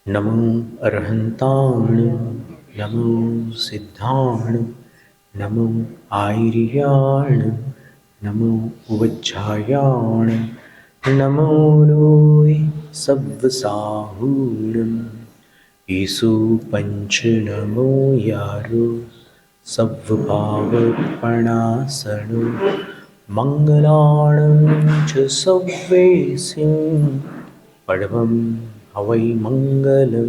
नमो अरहन्ताण, नमो सिद्धाण, नमो आयर्याण, नमो उवज्झायाण, नमो लोय सव्वसाहूणम्। ईसु पंच नमो यारो सव्वभावपणासनो मंगलाणं च सव्वेसिं पडवं हवै मंगलं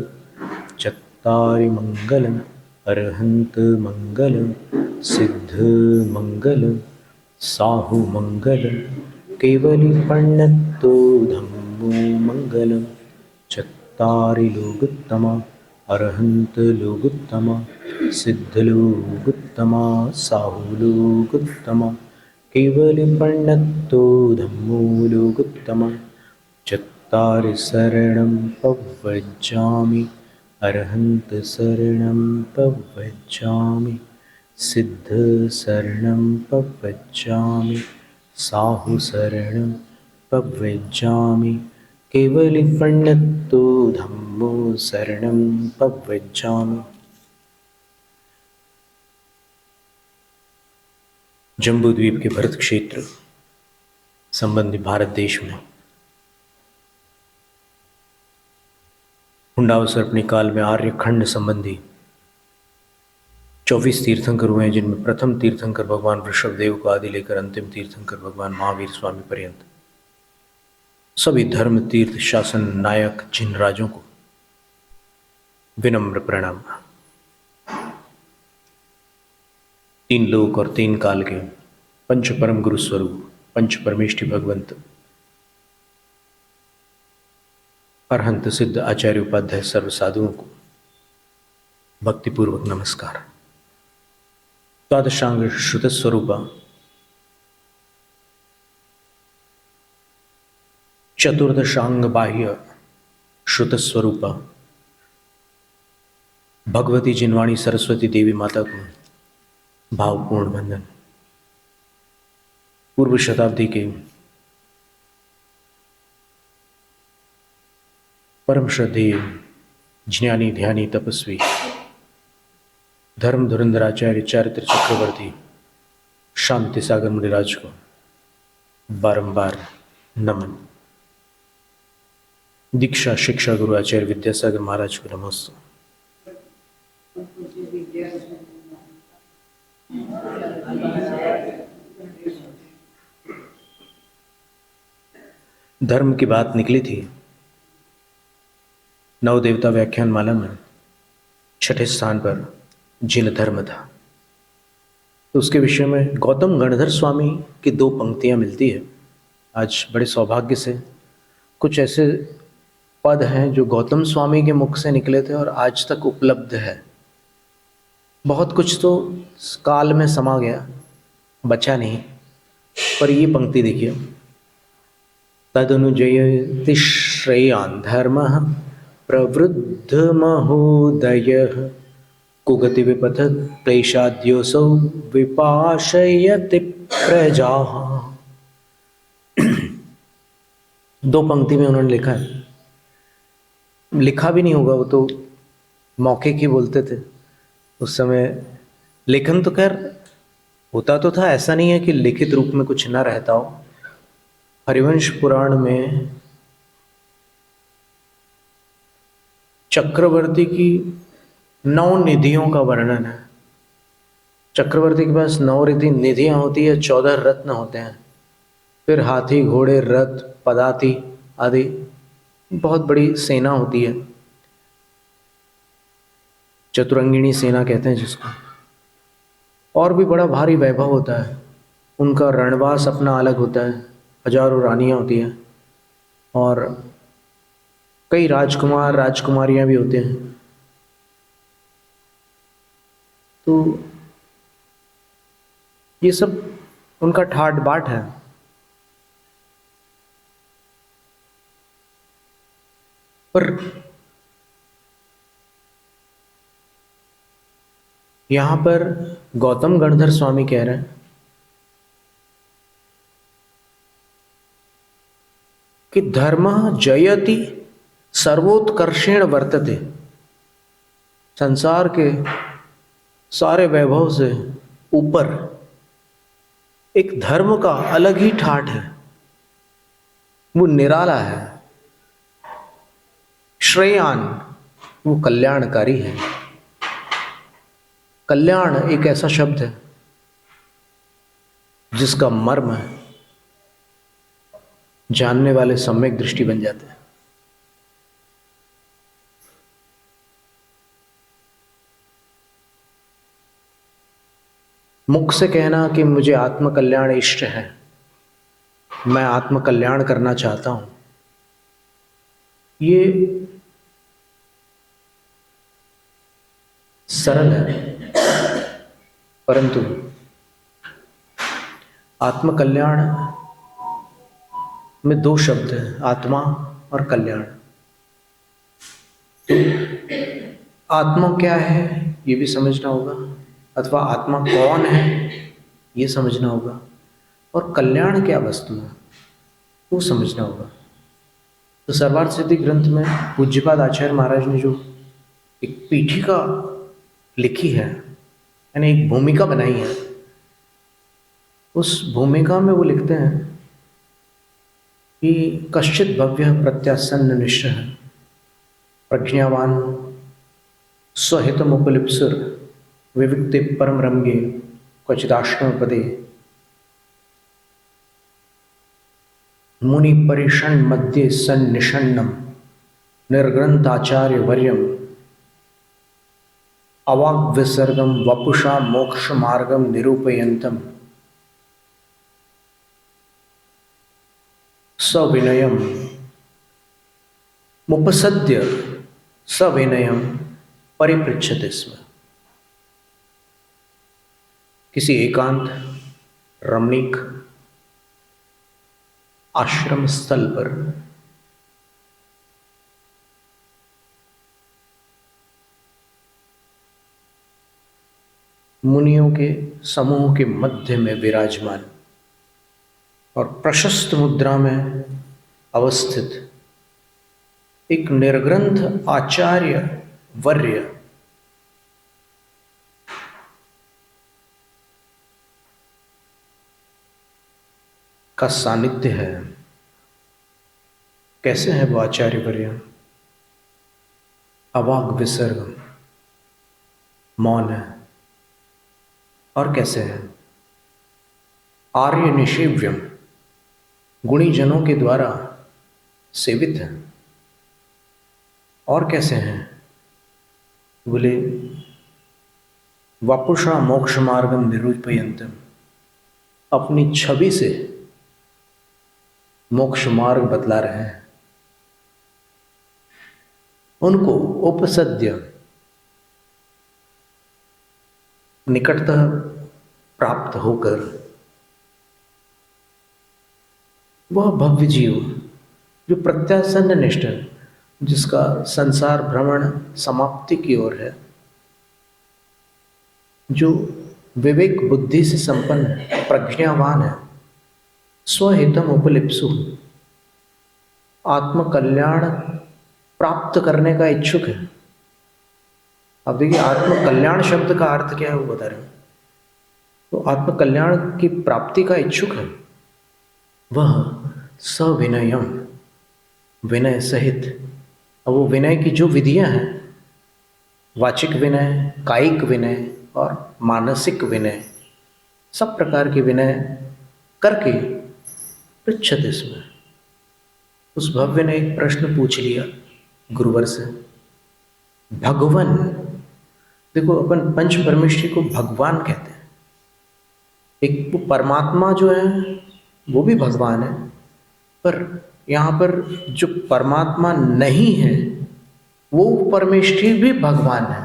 चत्तारि मंगलम् अरहन्त मंगलं सिद्ध मंगलं साहु मंगलं केवलीपण्णतो धम्मो मंगलं चत्तारि लोकोत्तमा अरहन्त लोकोत्तमा सिद्ध लोकोत्तमा साहु लोकोत्तमा केवलीपण्णतो धम्मो लोकोत्तमा चत्तारि शरणं पव्वज्जामि अरहन्त शरणं पव्वज्जामि सिद्ध शरणं पव्वज्जामि साहु शरणं पव्वज्जामि केवलीपण्णतो धम्मो शरणं पव्वज्जामि। जम्बू द्वीप के भरत क्षेत्र संबंधी भारत देश में हुंडावसर्पणी काल में आर्यखंड संबंधी 24 तीर्थंकर हुए हैं, जिनमें प्रथम तीर्थंकर भगवान वृषभदेव को आदि लेकर अंतिम तीर्थंकर भगवान महावीर स्वामी पर्यंत सभी धर्म तीर्थ शासन नायक जिन राजों को विनम्र प्रणाम। 3 लोक और 3 काल के पंच परम गुरु स्वरूप पंच परमेष्ठी भगवंत अरहंत सिद्ध आचार्य उपाध्याय सर्व साधुओं को भक्तिपूर्वक नमस्कार। द्वादशांग श्रुत स्वरूपा चतुर्दशांग बाह्य श्रुत स्वरूपा भगवती जिनवाणी सरस्वती देवी माता को भावपूर्ण वंदन। पूर्व शताब्दी के परम श्रद्धेय ज्ञानी ध्यानी तपस्वी धर्म धुरंधराचार्य चारित्र चक्रवर्ती शांति सागर मुनिराज को बारंबार नमन। दीक्षा शिक्षा गुरु आचार्य विद्यासागर महाराज को नमस्ते। धर्म की बात निकली थी नव देवता व्याख्यान माला में, छठे स्थान पर जिन धर्म था, तो उसके विषय में गौतम गणधर स्वामी की 2 पंक्तियां मिलती है। आज बड़े सौभाग्य से कुछ ऐसे पद हैं जो गौतम स्वामी के मुख से निकले थे और आज तक उपलब्ध है। बहुत कुछ तो काल में समा गया, बचा नहीं, पर ये पंक्ति देखिए, तदनुजयति श्रेयान् धर्मः प्रवृद्ध महोदयः कुगति विपथ क्लेशाद्योऽसौ विपाशयति प्रजाः। 2 पंक्ति में उन्होंने लिखा है, लिखा भी नहीं होगा, वो तो मौके की बोलते थे उस समय। लेखन तो खैर होता तो था, ऐसा नहीं है कि लिखित रूप में कुछ ना रहता हो। हरिवंश पुराण में चक्रवर्ती की 9 निधियों का वर्णन है। चक्रवर्ती के पास 9 निधियां होती है, 14 रत्न होते हैं, फिर हाथी घोड़े रथ पदाति आदि बहुत बड़ी सेना होती है, चतुरंगिणी सेना कहते हैं जिसको, और भी बड़ा भारी वैभव होता है। उनका रणवास अपना अलग होता है, हजारों रानियां होती हैं और कई राजकुमार राजकुमारियां भी होते हैं। तो ये सब उनका ठाट बाट है। पर यहां पर गौतम गणधर स्वामी कह रहे हैं कि धर्म जयति सर्वोत्कर्षेण वर्तते, संसार के सारे वैभव से ऊपर एक धर्म का अलग ही ठाठ है, वो निराला है, श्रेयान, वो कल्याणकारी है। कल्याण एक ऐसा शब्द है जिसका मर्म जानने वाले सम्यक दृष्टि बन जाते हैं। मुख से कहना कि मुझे आत्मकल्याण इष्ट है, मैं आत्मकल्याण करना चाहता हूं, ये सरल है, परंतु आत्मकल्याण में दो शब्द हैं, आत्मा और कल्याण। तो आत्मा क्या है ये भी समझना होगा, अथवा आत्मा कौन है ये समझना होगा, और कल्याण क्या वस्तु है वो समझना होगा। तो सर्वार्थ सिद्धि ग्रंथ में पूज्यपाद आचार्य महाराज ने जो एक पीठिका लिखी है, यानी एक भूमिका बनाई है, उस भूमिका में वो लिखते हैं कि कश्चित भव्य प्रत्यासन्न निश्चय प्रज्ञावान स्वहितमुपलिप्सुर विविक्ते परम रम्ये क्वचिदाश्रम पदे मुनि परिषण मध्ये सन्निषण्णम निर्ग्रंथाचार्य वर्यम अवाग विसर्गम वपुषा मोक्ष मार्गम निरूपयन्तम सविनयम मुपसद्य सविनयम परिपृच्छते स्म। किसी एकांत रमणीक आश्रम स्थल पर मुनियों के समूह के मध्य में विराजमान और प्रशस्त मुद्रा में अवस्थित एक निर्ग्रंथ आचार्य वर्य का सानिध्य है। कैसे है वो आचार्य वर्य? अवाग विसर्ग, मौन है। और कैसे है? आर्य निषेव्यम, गुणीजनों के द्वारा सेवित है। और कैसे हैं? बोले वपुषा मोक्ष मार्गम निरूपयन्तम, अपनी छवि से मोक्ष मार्ग बतला रहे हैं। उनको उपसद्य, निकटतः प्राप्त होकर वह भव्य जीव जो प्रत्यासन्न निष्ठ, जिसका संसार भ्रमण समाप्ति की ओर है, जो विवेक बुद्धि से संपन्न प्रज्ञावान है, स्वहितम उपलिप्सु, आत्मकल्याण प्राप्त करने का इच्छुक है। अब देखिए आत्मकल्याण शब्द का अर्थ क्या है वो बता रहे हैं। तो आत्मकल्याण की प्राप्ति का इच्छुक है, वह सविनयम, विनय सहित। अब वो विनय की जो विधियां हैं, वाचिक विनय, कायिक विनय और मानसिक विनय, सब प्रकार के विनय करके पृच्छते स्म। उस भव्य ने एक प्रश्न पूछ लिया गुरुवर से, भगवान, देखो अपन पंच परमेष्ठी को भगवान कहते हैं, एक वो परमात्मा जो है वो भी भगवान है, पर यहाँ पर जो परमात्मा नहीं है वो परमेष्ठी भी भगवान है।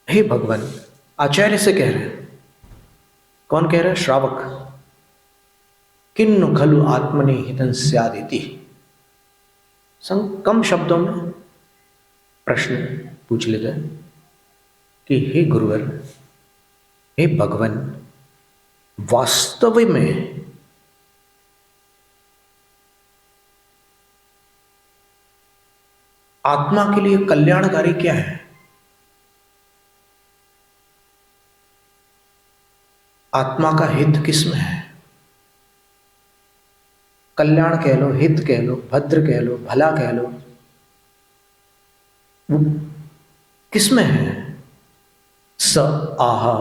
हे भगवान, आचार्य से कह रहे हैं। कौन कह रहा है? श्रावक। किन्नु खलु आत्मनि हितं स्यादिति, कम शब्दों में प्रश्न पूछ लेते हैं कि हे गुरुवर, हे भगवान, वास्तव में आत्मा के लिए कल्याणकारी क्या है? आत्मा का हित किसमें है? कल्याण कह लो, हित कह लो, भद्र कह लो, भला कह लो, वो किसमें है? स आहा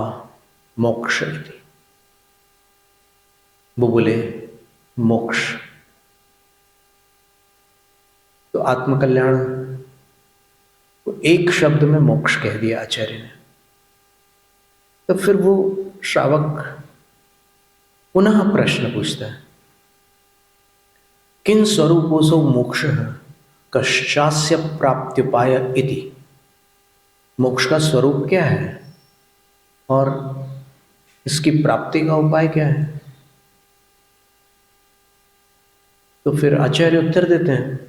मोक्ष इति। वो बोले मोक्ष। तो आत्मकल्याण को एक शब्द में मोक्ष कह दिया आचार्य ने। तो फिर वो श्रावक पुनः प्रश्न पूछता है, किन स्वरूपोसो मोक्ष कश्चास्य प्राप्त्युपाय इति। मोक्ष का स्वरूप क्या है और इसकी प्राप्ति का उपाय क्या है? तो फिर आचार्य उत्तर देते हैं,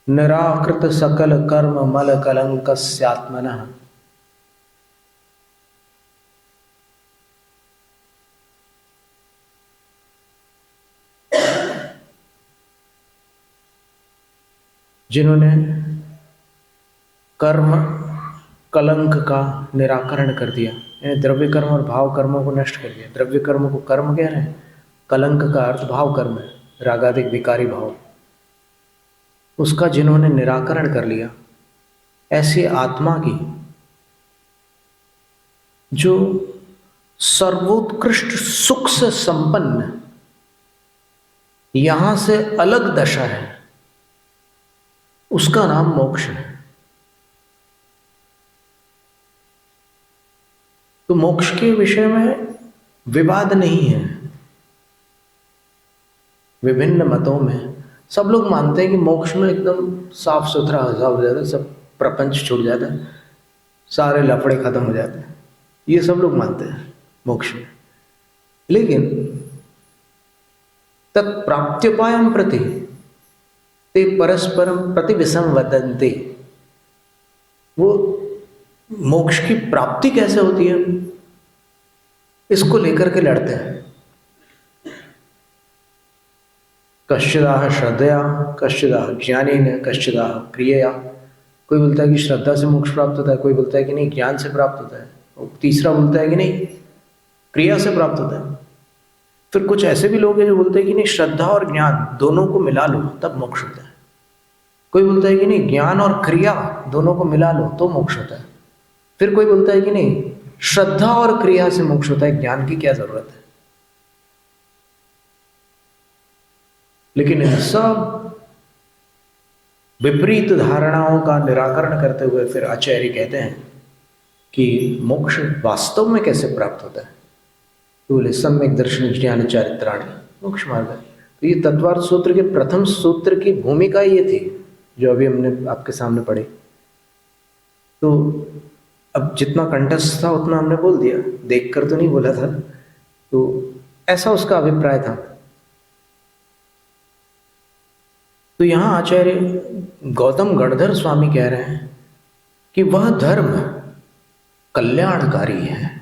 निराकृत सकल कर्म मल कलंकस्यात्मनः जिन्होंने कर्म कलंक का निराकरण कर दिया, यानी द्रव्य कर्म और भाव कर्मों को नष्ट कर दिया। द्रव्य कर्म को कर्म कह रहे हैं, कलंक का अर्थ भाव कर्म है, रागादिक विकारी भाव, उसका जिन्होंने निराकरण कर लिया, ऐसी आत्मा की जो सर्वोत्कृष्ट सुख से संपन्न यहां से अलग दशा है, उसका नाम मोक्ष है। तो मोक्ष के विषय में विवाद नहीं है। विभिन्न मतों में सब लोग मानते हैं कि मोक्ष में एकदम साफ सुथरा हिसाब हो जाता है, सब प्रपंच छूट जाता है, सारे लफड़े खत्म हो जाते हैं, ये सब लोग मानते हैं मोक्ष में। लेकिन तत्प्राप्त्युपायं प्रति ते परस्परम प्रतिविषम वदन्ते, वो मोक्ष की प्राप्ति कैसे होती है इसको लेकर के लड़ते हैं। कश्चिदाह श्रद्धया, कश्चिदाह ज्ञानेन, कश्चिदाह क्रियया। कोई बोलता है कि श्रद्धा से मोक्ष प्राप्त होता है, कोई बोलता है कि नहीं ज्ञान से प्राप्त होता है, और तीसरा बोलता है कि नहीं क्रिया से प्राप्त होता है। फिर कुछ ऐसे भी लोग हैं जो बोलते हैं कि नहीं श्रद्धा और ज्ञान दोनों को मिला लो तब मोक्ष होता है। कोई बोलता है कि नहीं ज्ञान और क्रिया दोनों को मिला लो तो मोक्ष होता है। फिर कोई बोलता है कि नहीं श्रद्धा और क्रिया से मोक्ष होता है, ज्ञान की क्या जरूरत है। लेकिन इन सब विपरीत धारणाओं का निराकरण करते हुए फिर आचार्य कहते हैं कि मोक्ष वास्तव में कैसे प्राप्त होता है। तो बोले सम्यक दर्शन ज्ञान चारित्राणि मोक्ष मार्ग। तो ये तत्वार्थ सूत्र के प्रथम सूत्र की भूमिका ये थी जो अभी हमने आपके सामने पढ़ी। तो अब जितना कंठस्थ था उतना हमने बोल दिया, देखकर तो नहीं बोला था। तो ऐसा उसका अभिप्राय था। तो यहां आचार्य गौतम गणधर स्वामी कह रहे हैं कि वह धर्म कल्याणकारी है।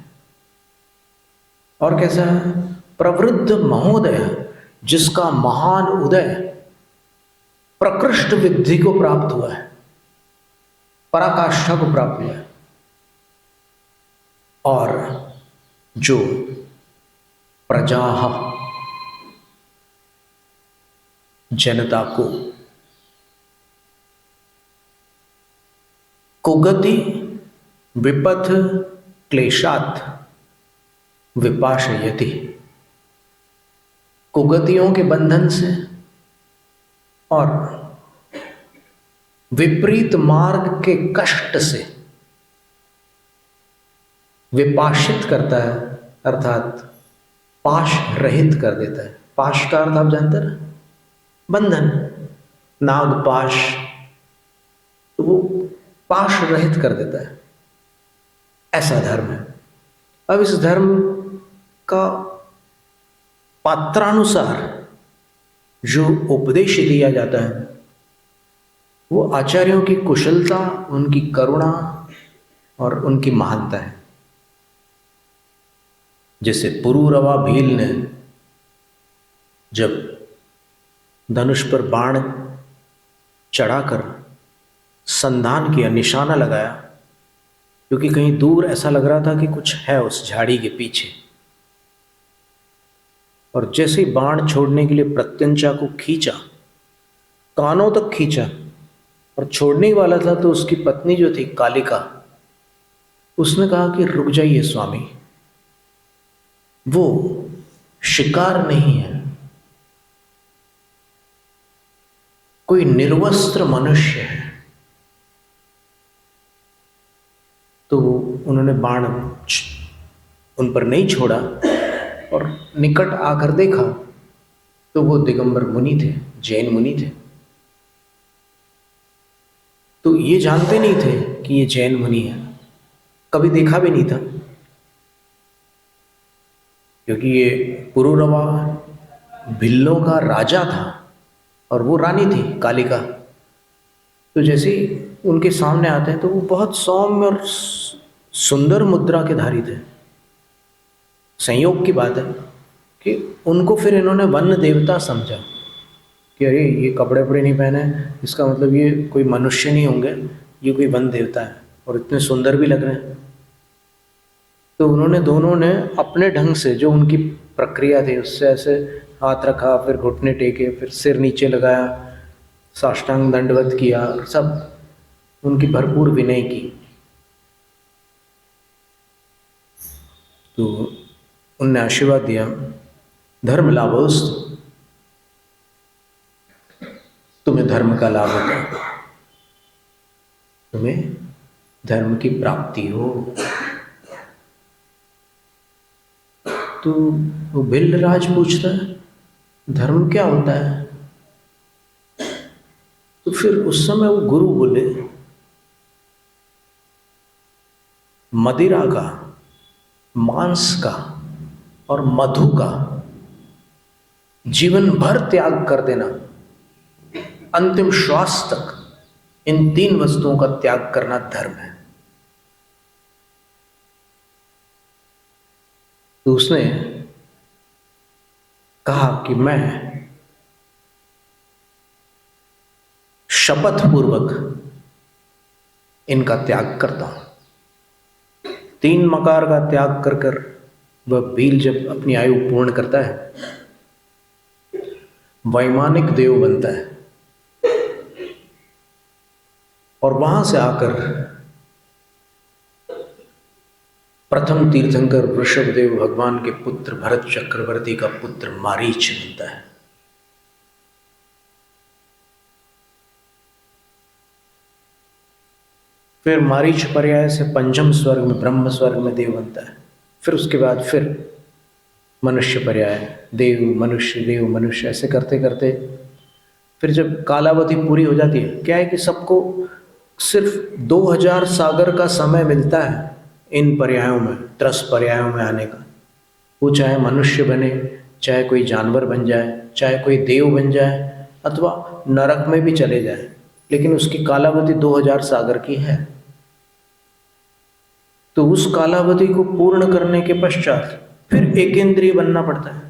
और कैसा है? प्रवृद्ध महोदय, जिसका महान उदय प्रकृष्ट विद्धि को प्राप्त हुआ है, पराकाष्ठा को प्राप्त हुआ है, और जो प्रजा जनता को कुगति विपथ क्लेशात विपाशयति, कुगतियों के बंधन से और विपरीत मार्ग के कष्ट से विपाशित करता है, अर्थात पाश रहित कर देता है। पाश का अर्थ आप जानते हैं, बंधन, नागपाश, तो वो पाश रहित कर देता है। ऐसा धर्म है। अब इस धर्म का पात्रानुसार जो उपदेश दिया जाता है वो आचार्यों की कुशलता, उनकी करुणा और उनकी महानता है। जैसे पुरूरवा भील ने जब धनुष पर बाण चढ़ाकर संधान किया, निशाना लगाया, क्योंकि कहीं दूर ऐसा लग रहा था कि कुछ है उस झाड़ी के पीछे। और जैसे ही बाण छोड़ने के लिए प्रत्यंचा को खींचा, कानों तक खींचा और छोड़ने ही वाला था, तो उसकी पत्नी जो थी कालिका, उसने कहा कि रुक जाइए स्वामी, वो शिकार नहीं है, कोई निर्वस्त्र मनुष्य है। तो उन्होंने बाण उन पर नहीं छोड़ा और निकट आकर देखा तो वो दिगंबर मुनि थे, जैन मुनि थे। तो ये जानते नहीं थे कि ये जैन मुनि है, कभी देखा भी नहीं था, क्योंकि ये पुरुरवा भिल्लों का राजा था और वो रानी थी कालिका। तो जैसे ही उनके सामने आते हैं तो वो बहुत सौम्य और सुंदर मुद्रा के धारी थे। संयोग की बात है कि उनको फिर इन्होंने वन देवता समझा कि अरे ये कपड़े वपड़े नहीं पहने, इसका मतलब ये कोई मनुष्य नहीं होंगे, ये कोई वन देवता है, और इतने सुंदर भी लग रहे हैं। तो उन्होंने दोनों ने अपने ढंग से, जो उनकी प्रक्रिया थी उससे, ऐसे हाथ रखा, फिर घुटने टेके, फिर सिर नीचे लगाया, साष्टांग दंडवत किया, सब उनकी भरपूर विनय की। तो उनने आशीर्वाद दिया, धर्म लाभोस्तु, तुम्हें धर्म का लाभ होगा, तुम्हें धर्म की प्राप्ति हो। तो वो भिल्लराज पूछता है धर्म क्या होता है? तो फिर उस समय वो गुरु बोले, मदिरा का, मांस का और मधु का जीवन भर त्याग कर देना, अंतिम श्वास तक इन 3 वस्तुओं का त्याग करना धर्म है। तो उसने कहा कि मैं शपथ पूर्वक इनका त्याग करता हूं। 3 मकार का त्याग कर कर वह भील जब अपनी आयु पूर्ण करता है, वैमानिक देव बनता है, और वहां से आकर प्रथम तीर्थंकर वृषभदेव भगवान के पुत्र भरत चक्रवर्ती का पुत्र मारीच बनता है। फिर मारीच पर्याय से पंचम स्वर्ग में, ब्रह्म स्वर्ग में देव बनता है। फिर उसके बाद फिर मनुष्य पर्याय, देव मनुष्य, ऐसे करते करते फिर जब कालावधि पूरी हो जाती है, क्या है कि सबको सिर्फ 2000 सागर का समय मिलता है इन पर्यायों में, 30 पर्यायों में आने का। वो चाहे मनुष्य बने, चाहे कोई जानवर बन जाए, चाहे कोई देव बन जाए, अथवा नरक में भी चले जाए, लेकिन उसकी कालावधि 2000 सागर की है। तो उस कालावधि को पूर्ण करने के पश्चात फिर एकेंद्रीय बनना पड़ता है,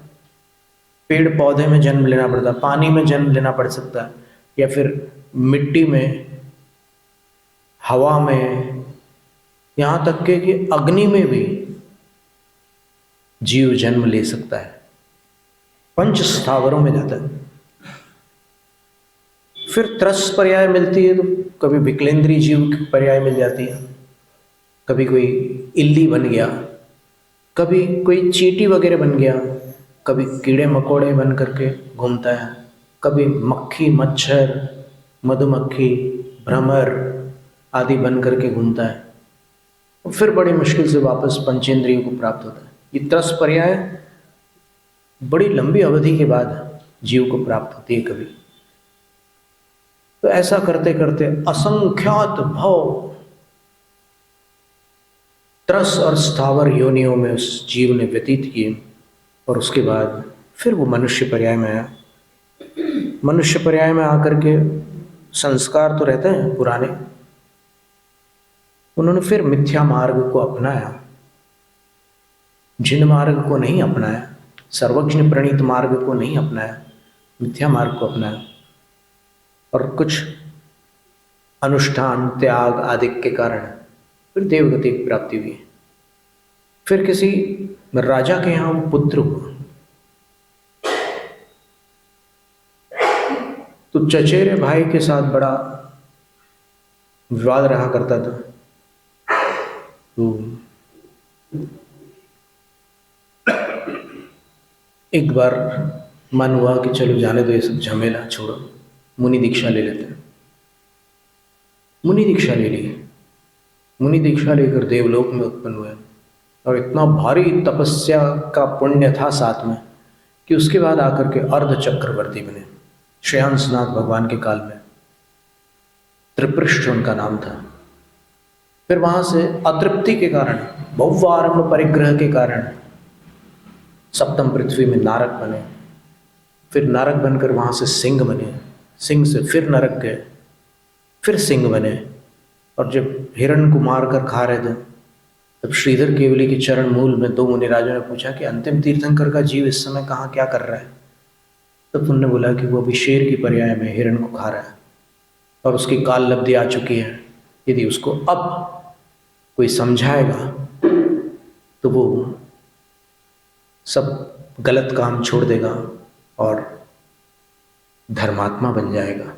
पेड़ पौधे में जन्म लेना पड़ता है, पानी में जन्म लेना पड़ सकता है, या फिर मिट्टी में, हवा में, यहां तक के कि अग्नि में भी जीव जन्म ले सकता है। 5 स्थावरों में जाता है। फिर 30 पर्याय मिलती है, तो कभी विकलेंद्रीय जीव की पर्याय मिल जाती है, कभी कोई इल्ली बन गया, कभी कोई चींटी वगैरह बन गया, कभी कीड़े मकोड़े बन करके घूमता है, कभी मक्खी, मच्छर, मधुमक्खी, भ्रमर आदि बन करके घूमता है, और फिर बड़ी मुश्किल से वापस पंचेंद्रियों को प्राप्त होता है। ये 30 पर्याय बड़ी लंबी अवधि के बाद जीव को प्राप्त होती है कभी। तो ऐसा करते करते असंख्यात भव 30 और स्थावर योनियों में उस जीव ने व्यतीत किए, और उसके बाद फिर वो मनुष्य पर्याय में आया। मनुष्य पर्याय में आकर के संस्कार तो रहते हैं पुराने, उन्होंने फिर मिथ्या मार्ग को अपनाया, जिन मार्ग को नहीं अपनाया, सर्वज्ञ प्रणीत मार्ग को नहीं अपनाया, मिथ्या मार्ग को अपनाया और कुछ अनुष्ठान त्याग आदि के कारण फिर देवगति की प्राप्ति हुई। फिर किसी राजा के यहाँ वो पुत्र हुआ, तो चचेरे भाई के साथ बड़ा विवाद रहा करता था। तो एक बार मन हुआ कि चलो जाने दो ये सब झमेला, छोड़ो, मुनि दीक्षा ले लेते हैं। मुनि दीक्षा ले ली। मुनि दीक्षा लेकर देवलोक में उत्पन्न हुए और इतना भारी तपस्या का पुण्य था साथ में कि उसके बाद आकर के अर्ध चक्रवर्ती बने। श्रेयांसनाथ भगवान के काल में त्रिपृष्ठ उनका नाम था। फिर वहां से अतृप्ति के कारण, बहुवारंभ परिग्रह के कारण सप्तम पृथ्वी में नारक बने। फिर नारक बनकर वहां से सिंह बने, सिंह से फिर नरक गए, फिर सिंह बने। और जब हिरण को मारकर खा रहे थे तब श्रीधर केवली के चरण मूल में दो मुनिराजों ने पूछा कि अंतिम तीर्थंकर का जीव इस समय कहाँ क्या कर रहा है। तब उन्होंने बोला कि वो अभी शेर की पर्याय में हिरण को खा रहा है और उसकी काल लब्धि आ चुकी है। यदि उसको अब कोई समझाएगा तो वो सब गलत काम छोड़ देगा और धर्मात्मा बन जाएगा।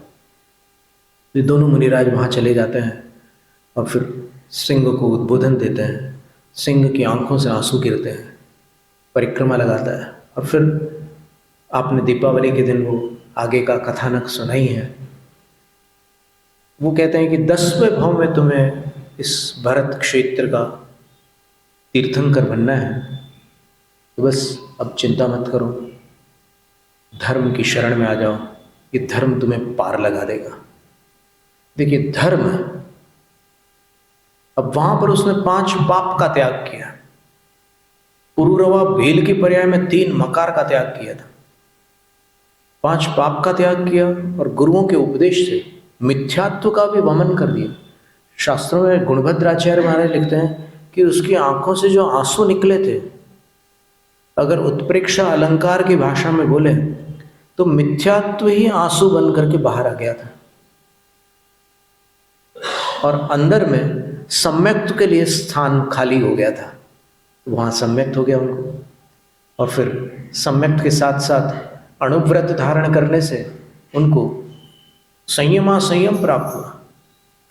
ये दोनों मुनिराज वहाँ चले जाते हैं और फिर सिंह को उद्बोधन देते हैं। सिंह की आंखों से आंसू गिरते हैं, परिक्रमा लगाता है। और फिर आपने दीपावली के दिन वो आगे का कथानक सुना ही है। वो कहते हैं कि 10वें भाव में तुम्हें इस भरत क्षेत्र का तीर्थंकर बनना है, तो बस अब चिंता मत करो, धर्म की शरण में आ जाओ, ये धर्म तुम्हें पार लगा देगा। देखिए धर्म, अब वहां पर उसने 5 पाप का त्याग किया। पुरुरवा भेल की पर्याय में 3 मकार का त्याग किया था। 5 पाप का त्याग किया और गुरुओं के उपदेश से मिथ्यात्व का भी वमन कर दिया। शास्त्रों में गुणभद्राचार्य महाराज लिखते हैं कि उसकी आंखों से जो आंसू निकले थे, अगर उत्प्रेक्षा अलंकार की भाषा में बोले तो मिथ्यात्व ही आंसू बन करके बाहर आ गया था और अंदर में सम्यक्त के लिए स्थान खाली हो गया था। वहाँ सम्यक्त हो गया उनको और फिर सम्यक्त के साथ साथ अणुव्रत धारण करने से उनको संयम प्राप्त हुआ।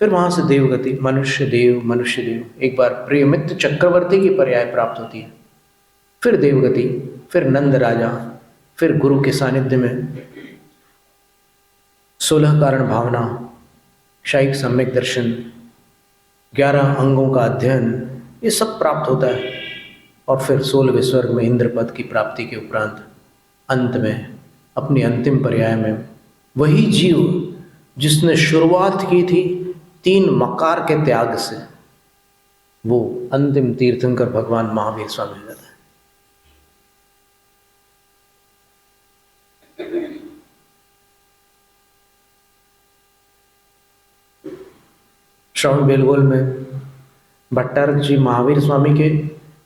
फिर वहाँ से देवगति, मनुष्य देव, एक बार प्रियमित्र चक्रवर्ती की पर्याय प्राप्त होती है। फिर देवगति, फिर नंद राजा, फिर गुरु के सानिध्य में 16 कारण भावना, शाइक सम्यक दर्शन, 11 अंगों का अध्ययन, ये सब प्राप्त होता है। और फिर 16वें स्वर्ग में इंद्र पद की प्राप्ति के उपरांत अंत में अपनी अंतिम पर्याय में वही जीव जिसने शुरुआत की थी 3 मकार के त्याग से, वो अंतिम तीर्थंकर भगवान महावीर स्वामी हो जाता है। श्रवण बेलगोल में भट्टारक जी महावीर स्वामी के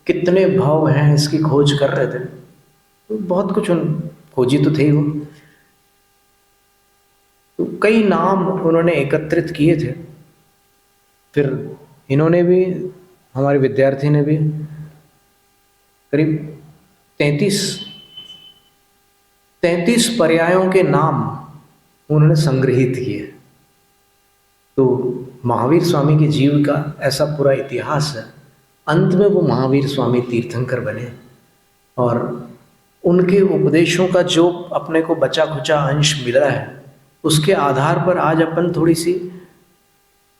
कितने भाव हैं इसकी खोज कर रहे थे। तो बहुत कुछ खोजी तो थे वो, तो कई नाम उन्होंने एकत्रित किए थे। फिर इन्होंने भी, हमारे विद्यार्थी ने भी करीब 33 पर्यायों के नाम उन्होंने संग्रहित किए। तो महावीर स्वामी के जीव का ऐसा पूरा इतिहास है। अंत में वो महावीर स्वामी तीर्थंकर बने और उनके उपदेशों का जो अपने को बचा खुचा अंश मिला है, उसके आधार पर आज अपन थोड़ी सी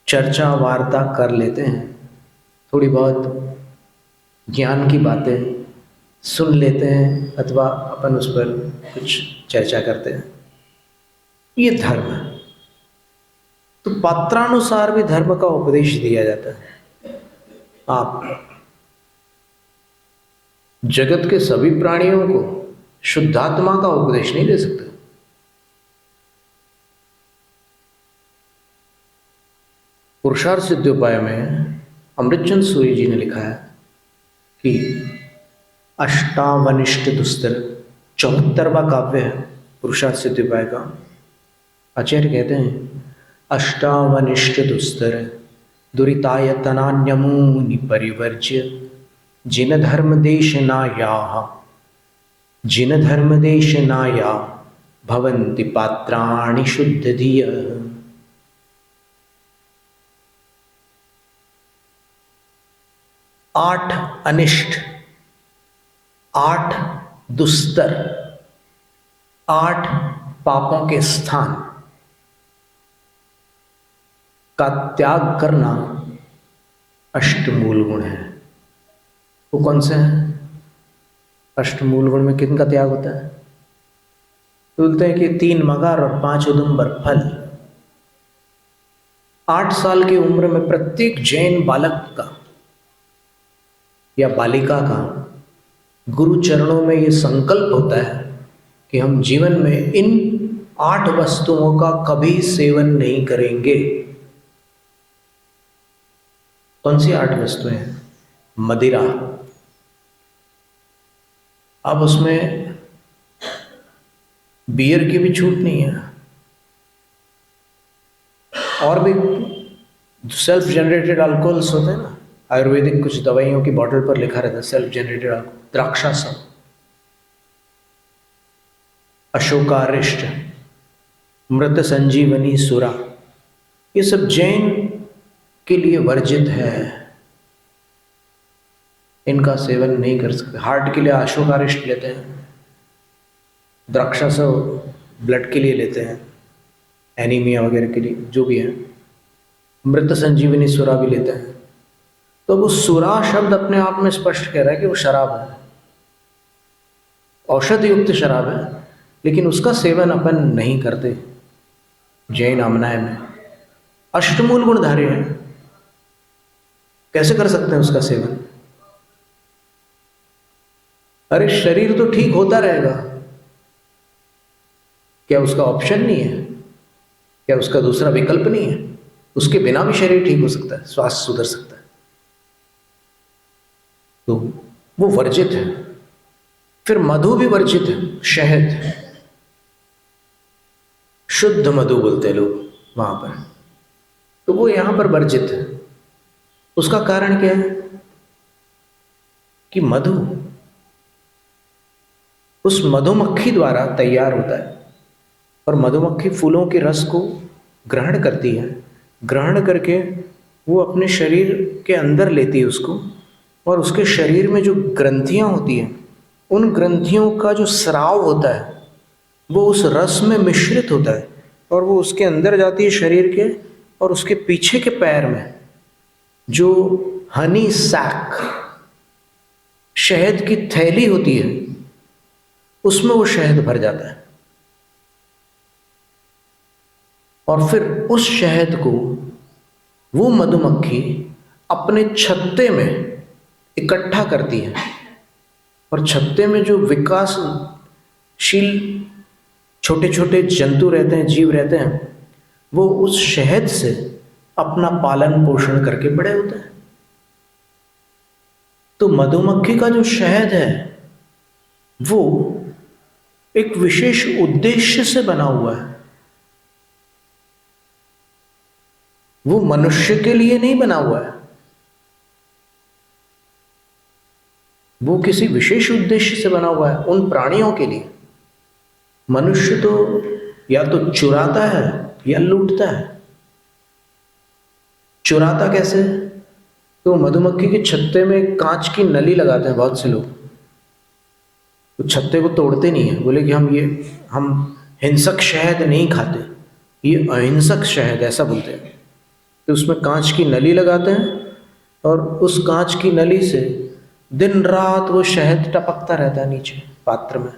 चर्चा वार्ता कर लेते हैं, थोड़ी बहुत ज्ञान की बातें सुन लेते हैं अथवा अपन उस पर कुछ चर्चा करते हैं। ये धर्म है। तो पात्रानुसार भी धर्म का उपदेश दिया जाता है। आप जगत के सभी प्राणियों को शुद्धात्मा का उपदेश नहीं दे सकते। पुरुषार्थ सिद्धोपाय में अमृतचंद सूरी जी ने लिखा है कि अष्टावनिष्ठ दुस्तर 74वां काव्य है पुरुषार्थ सिद्धि उपाय का आचार्य कहते हैं, अष्टावनिष्ठ दुस्तर दुरितायतनान्यमूनि परिवर्ज्य जिन धर्म देश नायाः जिन धर्म देश नाया भवन्ति पात्राणि शुद्ध धिय। 8 अनिष्ट, 8 दुस्तर, 8 पापों के स्थान का त्याग करना अष्टमूल गुण है। वो कौन से हैं? अष्टमूल गुण में किन का त्याग होता है? बोलते हैं कि 3 मगार और 5 उदुम्बर फल। 8 साल की उम्र में प्रत्येक जैन बालक का या बालिका का गुरु चरणों में यह संकल्प होता है कि हम जीवन में इन 8 वस्तुओं का कभी सेवन नहीं करेंगे। कौन सी 8 वस्तुएं हैं? मदिरा, अब उसमें बियर की भी छूट नहीं है, और भी सेल्फ जनरेटेड अल्कोहल्स होते हैं ना, आयुर्वेदिक कुछ दवाइयों की बॉटल पर लिखा रहता है सेल्फ जनरेटेड अल्कोहल, द्राक्षासम, अशोकारिष्ट, मृत संजीवनी सुरा, ये सब जैन के लिए वर्जित है, इनका सेवन नहीं कर सकते। हार्ट के लिए अशोकारिष्ट लेते हैं, द्राक्षासम ब्लड के लिए लेते हैं, एनीमिया वगैरह के लिए जो भी है, मृत संजीवनी सुरा भी लेते हैं। तो वो सुरा शब्द अपने आप में स्पष्ट कह रहा है कि वो शराब है, औषध युक्त शराब है, लेकिन उसका सेवन अपन नहीं करते जैन आमनाय में। अष्टमूल गुणधारी है, कैसे कर सकते हैं उसका सेवन? अरे शरीर तो ठीक होता रहेगा, क्या उसका ऑप्शन नहीं है? क्या उसका दूसरा विकल्प नहीं है? उसके बिना भी शरीर ठीक हो सकता है, स्वास्थ्य सुधर सकता है, तो वो वर्जित है। फिर मधु भी वर्जित है, शहद, शुद्ध मधु बोलते हैं लोग वहां पर, तो वो यहां पर वर्जित है। उसका कारण क्या है? कि मधु उस मधुमक्खी द्वारा तैयार होता है, और मधुमक्खी फूलों के रस को ग्रहण करती है, ग्रहण करके वो अपने शरीर के अंदर लेती है उसको, और उसके शरीर में जो ग्रंथियां होती हैं, उन ग्रंथियों का जो स्राव होता है वो उस रस में मिश्रित होता है, और वो उसके अंदर जाती है शरीर के, और उसके पीछे के पैर में जो हनी सैक, शहद की थैली होती है, उसमें वो शहद भर जाता है, और फिर उस शहद को वो मधुमक्खी अपने छत्ते में इकट्ठा करती है, और छत्ते में जो विकासशील छोटे छोटे जंतु रहते हैं, जीव रहते हैं, वो उस शहद से अपना पालन पोषण करके बड़े होते हैं। तो मधुमक्खी का जो शहद है वो एक विशेष उद्देश्य से बना हुआ है, वो मनुष्य के लिए नहीं बना हुआ है, वो किसी विशेष उद्देश्य से बना हुआ है उन प्राणियों के लिए। मनुष्य तो या तो चुराता है या लूटता है। चुराता कैसे? तो मधुमक्खी के छत्ते में कांच की नली लगाते हैं बहुत से लोग, तो छत्ते को तोड़ते नहीं है, बोले कि हम हिंसक शहद नहीं खाते, ये अहिंसक शहद, ऐसा बोलते हैं। तो उसमें कांच की नली लगाते हैं, और उस कांच की नली से दिन रात वो शहद टपकता रहता है नीचे पात्र में,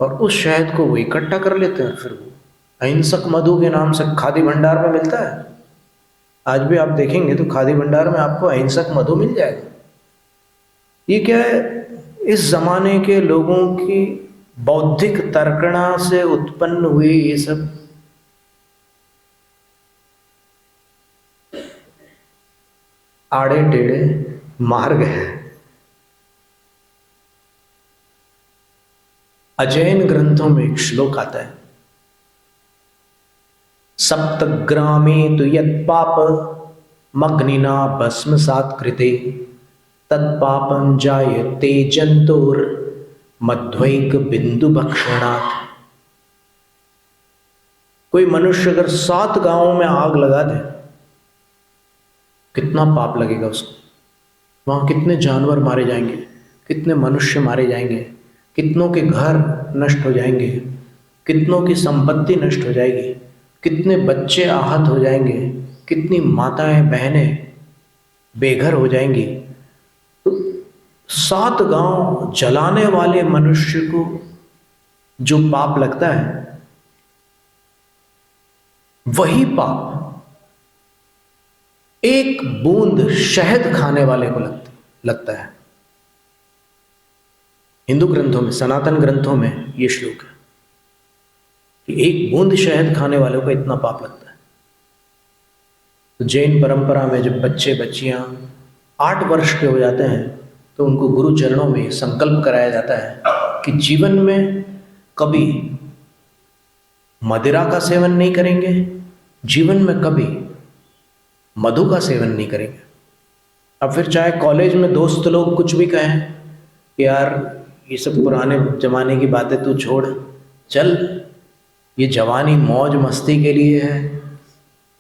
और उस शहद को वो इकट्ठा कर लेते हैं। फिर वो अहिंसक मधु के नाम से खादी भंडार में मिलता है। आज भी आप देखेंगे तो खादी भंडार में आपको अहिंसक मधु मिल जाएगा। ये क्या है? इस जमाने के लोगों की बौद्धिक तर्कणा से उत्पन्न हुई ये सब आड़े टेढ़े मार्ग है। अजैन ग्रंथों में एक श्लोक आता है, सप्तग्रामे तु यत् पाप मग्निना भस्मसात् कृते तत्पापं जायते जंतुर मध्वैक बिंदु भक्षणात्। कोई मनुष्य अगर 7 गांवों में आग लगा दे, कितना पाप लगेगा उसको, वहां कितने जानवर मारे जाएंगे, कितने मनुष्य मारे जाएंगे, कितनों के घर नष्ट हो जाएंगे, कितनों की संपत्ति नष्ट हो जाएगी, कितने बच्चे आहत हो जाएंगे, कितनी माताएं बहनें बेघर हो जाएंगी। तो 7 गांव जलाने वाले मनुष्य को जो पाप लगता है, वही पाप एक बूंद शहद खाने वाले को लगता है। हिंदू ग्रंथों में, सनातन ग्रंथों में यह श्लोक है कि एक बूंद शहद खाने वाले को इतना पाप लगता है। तो जैन परंपरा में जब बच्चे बच्चियां 8 वर्ष के हो जाते हैं तो उनको गुरु चरणों में संकल्प कराया जाता है कि जीवन में कभी मदिरा का सेवन नहीं करेंगे, जीवन में कभी मधु का सेवन नहीं करेंगे। अब फिर चाहे कॉलेज में दोस्त लोग कुछ भी कहें, यार ये सब पुराने जमाने की बातें तू छोड़, चल ये जवानी मौज मस्ती के लिए है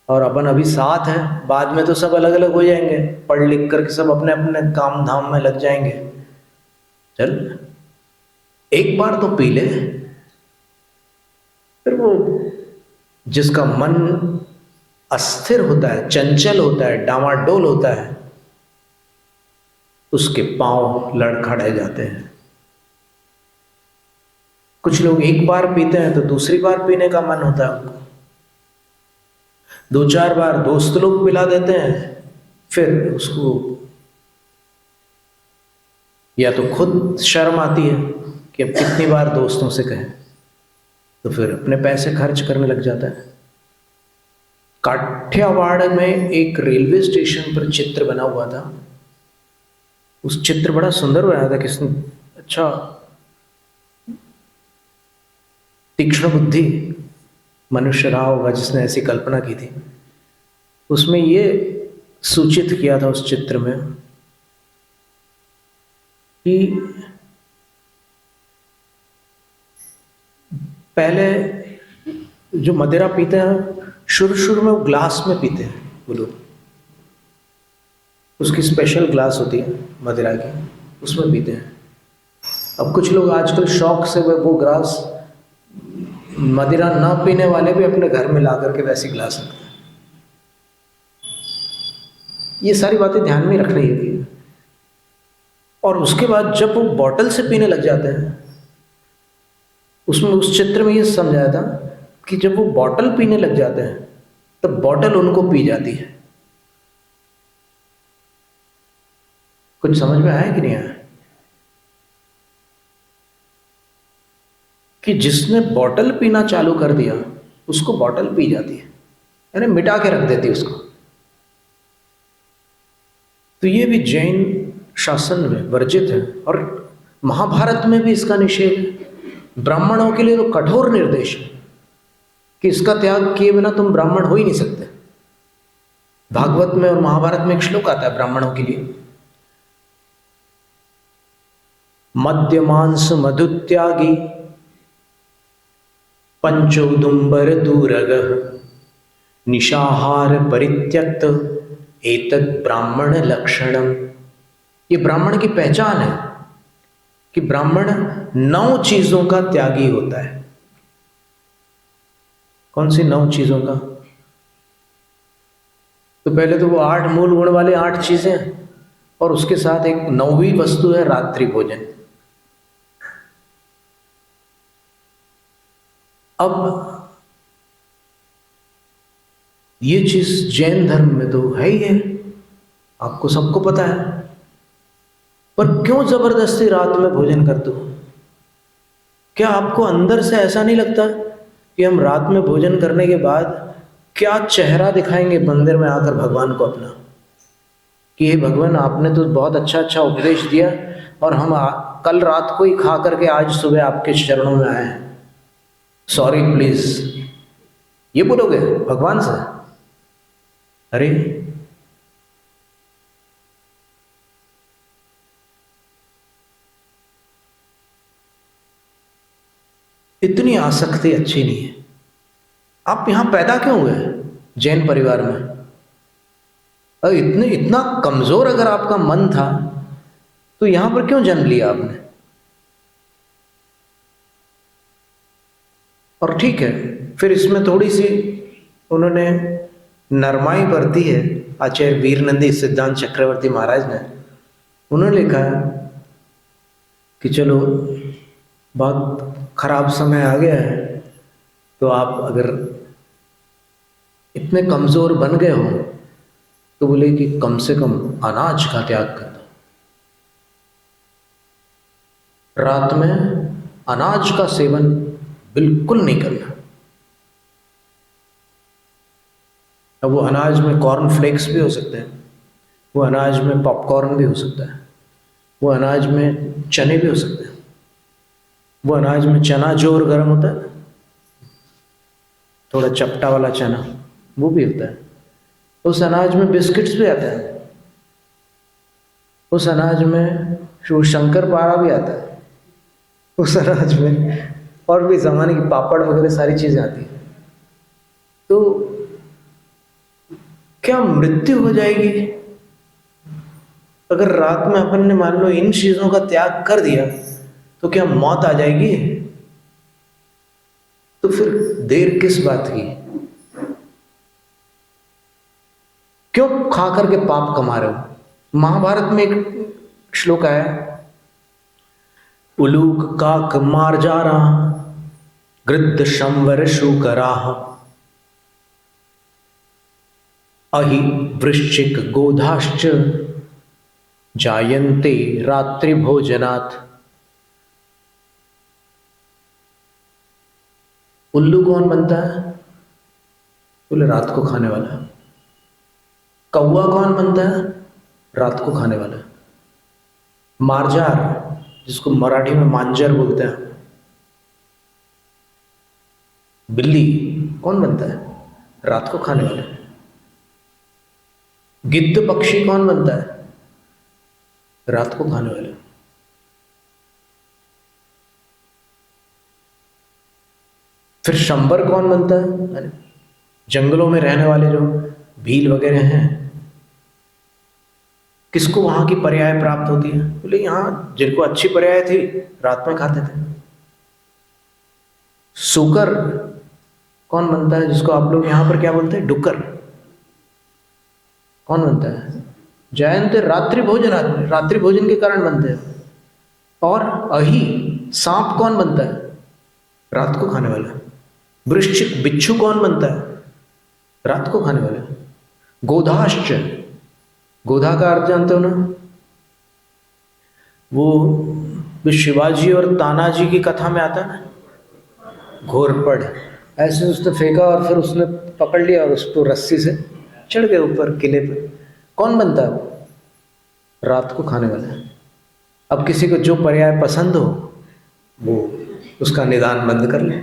और अपन अभी साथ है, बाद में तो सब अलग अलग हो जाएंगे, पढ़ लिख करके सब अपने अपने काम धाम में लग जाएंगे, चल एक बार तो पी ले। फिर वो जिसका मन अस्थिर होता है, चंचल होता है, डामाडोल होता है, उसके पांव लड़खड़ाए जाते हैं। कुछ लोग एक बार पीते हैं तो दूसरी बार पीने का मन होता है उनको, 2-4 बार दोस्त लोग पिला देते हैं, फिर उसको या तो खुद शर्म आती है कि अब कितनी बार दोस्तों से कहें, तो फिर अपने पैसे खर्च करने लग जाता है। काठियावाड़ में एक रेलवे स्टेशन पर चित्र बना हुआ था, उस चित्र बड़ा सुंदर बनाया था किसने, अच्छा तीक्ष्ण बुद्धि मनुष्य रहा होगा जिसने ऐसी कल्पना की थी। उसमें ये सूचित किया था उस चित्र में कि पहले जो मदिरा पीते हैं शुरू में वो ग्लास में पीते हैं, वो लोग, उसकी स्पेशल ग्लास होती है मदिरा की, उसमें पीते हैं। अब कुछ लोग आजकल शौक से वो ग्लास मदिरा ना पीने वाले भी अपने घर में ला करके वैसी ग्लास रखते हैं। ये सारी बातें ध्यान में रखनी होती है। और उसके बाद जब वो बॉटल से पीने लग जाते हैं, उसमें उस चित्र में ये समझाया था कि जब वो बॉटल पीने लग जाते हैं तब बॉटल उनको पी जाती है। कुछ समझ में आया कि नहीं आया? कि जिसने बॉटल पीना चालू कर दिया उसको बॉटल पी जाती है, यानी मिटा के रख देती है उसको। तो ये भी जैन शासन में वर्जित है और महाभारत में भी इसका निषेध है। ब्राह्मणों के लिए तो कठोर निर्देश है कि इसका त्याग किए बिना तुम ब्राह्मण हो ही नहीं सकते। भागवत में और महाभारत में एक श्लोक आता है ब्राह्मणों के लिए, मद्य मांस मधुत्यागी पंचोदुम्बर दूरगः निशाहार परित्यक्त एतत् ब्राह्मण लक्षणम। ये ब्राह्मण की पहचान है कि ब्राह्मण 9 चीजों का त्यागी होता है। कौन सी 9 चीजों का? तो पहले तो वो 8 मूल गुण वाले 8 चीजें हैं और उसके साथ एक 9वीं वस्तु है रात्रि भोजन। अब ये चीज जैन धर्म में तो है ही है, आपको सबको पता है, पर क्यों जबरदस्ती रात में भोजन करते हो? क्या आपको अंदर से ऐसा नहीं लगता कि हम रात में भोजन करने के बाद क्या चेहरा दिखाएंगे मंदिर में आकर भगवान को अपना, कि हे भगवान आपने तो बहुत अच्छा अच्छा उपदेश दिया और हम कल रात को ही खा करके आज सुबह आपके चरणों में आए हैं, सॉरी प्लीज, ये बोलोगे भगवान से? अरे इतनी आसक्ति अच्छी नहीं है। आप यहां पैदा क्यों हुए जैन परिवार में? और इतना कमजोर अगर आपका मन था तो यहां पर क्यों जन्म लिया आपने? और ठीक है, फिर इसमें थोड़ी सी उन्होंने नरमाई बरती है आचार्य वीरनंदी सिद्धांत चक्रवर्ती महाराज ने। उन्होंने लिखा कि चलो बहुत खराब समय आ गया है, तो आप अगर इतने कमजोर बन गए हो तो बोले कि कम से कम अनाज का त्याग कर दो। रात में अनाज का सेवन बिल्कुल नहीं करना। अब वो अनाज में कॉर्न फ्लेक्स भी हो सकते हैं, वो अनाज में पॉपकॉर्न भी हो सकता है, वो अनाज में चने भी हो सकते हैं, वो अनाज में चना जो और गर्म होता है, थोड़ा चपटा वाला चना, वो भी होता है। उस अनाज में बिस्किट्स भी आता है, उस अनाज में शंकर पारा भी आता है, उस अनाज में और भी जमाने की पापड़ वगैरह सारी चीजें आती है। तो क्या मृत्यु हो जाएगी अगर रात में अपन ने मान लो इन चीजों का त्याग कर दिया? तो क्या मौत आ जाएगी? तो फिर देर किस बात की? क्यों खा करके पाप कमा रहे हो? महाभारत में एक श्लोक आया, उलूक काक मार्जारा गृद्ध शंवर शूकराह अहि वृश्चिक गोधाश्च जायन्ते रात्रि भोजनात्। उल्लू कौन बनता है? बोले रात को खाने वाला। कौवा कौन बनता है? रात को खाने वाला। मार्जार, जिसको मराठी में मांजर बोलते हैं, बिल्ली कौन बनता है? रात को खाने वाला। गिद्ध पक्षी कौन बनता है? रात को खाने वाले। फिर शंबर कौन बनता है? जंगलों में रहने वाले जो भील वगैरह हैं, किसको वहां की पर्याय प्राप्त होती है? बोले यहां जिनको अच्छी पर्याय थी रात में खाते थे। सुकर कौन बनता है, जिसको आप लोग यहां पर क्या बोलते हैं? डुक्कर कौन बनता है? जयंत रात्रि भोजन, आदमी रात्रि भोजन के कारण बनते हैं। और अही सांप कौन बनता है? रात को खाने वाला। वृश्चिक बिच्छू कौन बनता है? रात को खाने वाला। गोधाश्च, गोधा का अर्थ जानते हो ना? वो शिवाजी और तानाजी की कथा में आता है ना, घोरपड़, ऐसे उसने फेंका और फिर उसने पकड़ लिया और उसको रस्सी से चढ़ गए ऊपर किले पे। कौन बनता है? रात को खाने वाला है। अब किसी को जो पर्याय पसंद हो वो उसका निदान बंद कर ले।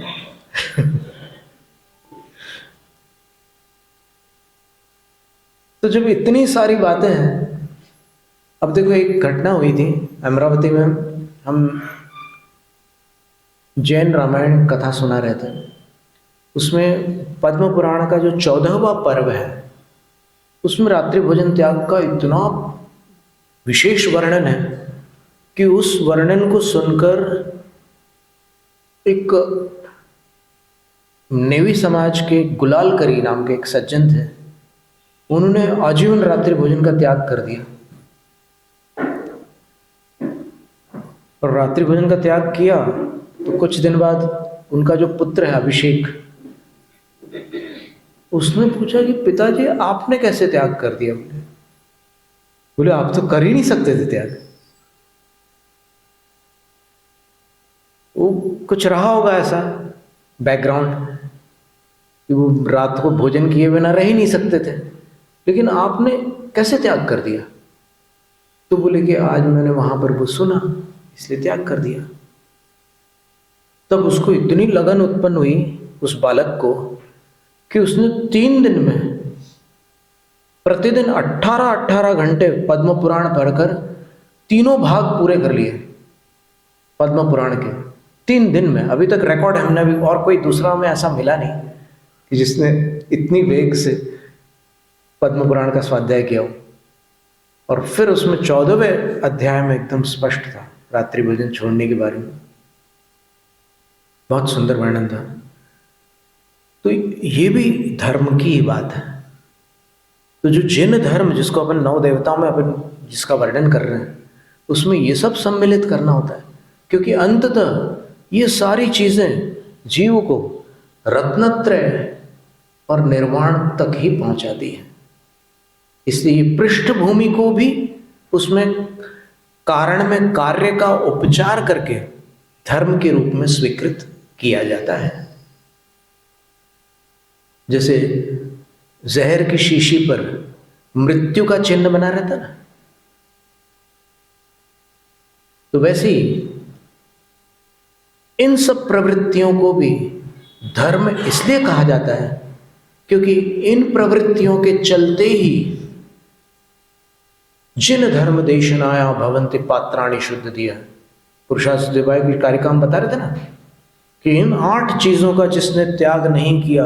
तो जब इतनी सारी बातें हैं, अब देखो एक घटना हुई थी अमरावती में, हम जैन रामायण कथा सुना रहे थे। उसमें पद्म पुराण का जो 14वां पर्व है, उसमें रात्रि भोजन त्याग का इतना विशेष वर्णन है कि उस वर्णन को सुनकर एक नेवी समाज के गुलाल करी नाम के एक सज्जन थे, उन्होंने आजीवन रात्रि भोजन का त्याग कर दिया। और रात्रि भोजन का त्याग किया तो कुछ दिन बाद उनका जो पुत्र है अभिषेक, उसने पूछा कि पिताजी आपने कैसे त्याग कर दिया? बोले आप तो कर ही नहीं सकते थे त्याग। वो कुछ रहा होगा ऐसा बैकग्राउंड कि वो रात को भोजन किए बिना रह ही नहीं सकते थे, लेकिन आपने कैसे त्याग कर दिया? तो बोले कि आज मैंने वहां पर वो सुना इसलिए त्याग कर दिया। तब उसको इतनी लगन उत्पन्न हुई उस बालक को कि उसने 3 दिन में प्रतिदिन 18-18 घंटे पद्म पुराण पढ़कर तीनों भाग पूरे कर लिए पद्म पुराण के 3 दिन में। अभी तक रिकॉर्ड हमने भी और कोई दूसरा में ऐसा मिला नहीं कि जिसने इतनी वेग से पद्म पुराण का स्वाध्याय किया हो। और फिर उसमें 14वें अध्याय में एकदम स्पष्ट था रात्रि भोजन छोड़ने के बारे में, बहुत सुंदर वर्णन था। तो ये भी धर्म की ही बात है। तो जो जिन धर्म जिसको अपन 9 देवताओं में अपन जिसका वर्णन कर रहे हैं उसमें ये सब सम्मिलित करना होता है, क्योंकि अंततः ये सारी चीजें जीव को रत्नत्रय और निर्वाण तक ही पहुंचाती है। इसलिए पृष्ठभूमि को भी उसमें कारण में कार्य का उपचार करके धर्म के रूप में स्वीकृत किया जाता है। जैसे जहर की शीशी पर मृत्यु का चिन्ह बना रहता ना, तो वैसे ही इन सब प्रवृत्तियों को भी धर्म इसलिए कहा जाता है क्योंकि इन प्रवृत्तियों के चलते ही जिन धर्म देशनाया भवन्ति पात्राणि शुद्ध दिया, पुरुषार्थ देवाय की कार्यक्रम बता रहे थे ना कि इन 8 चीजों का जिसने त्याग नहीं किया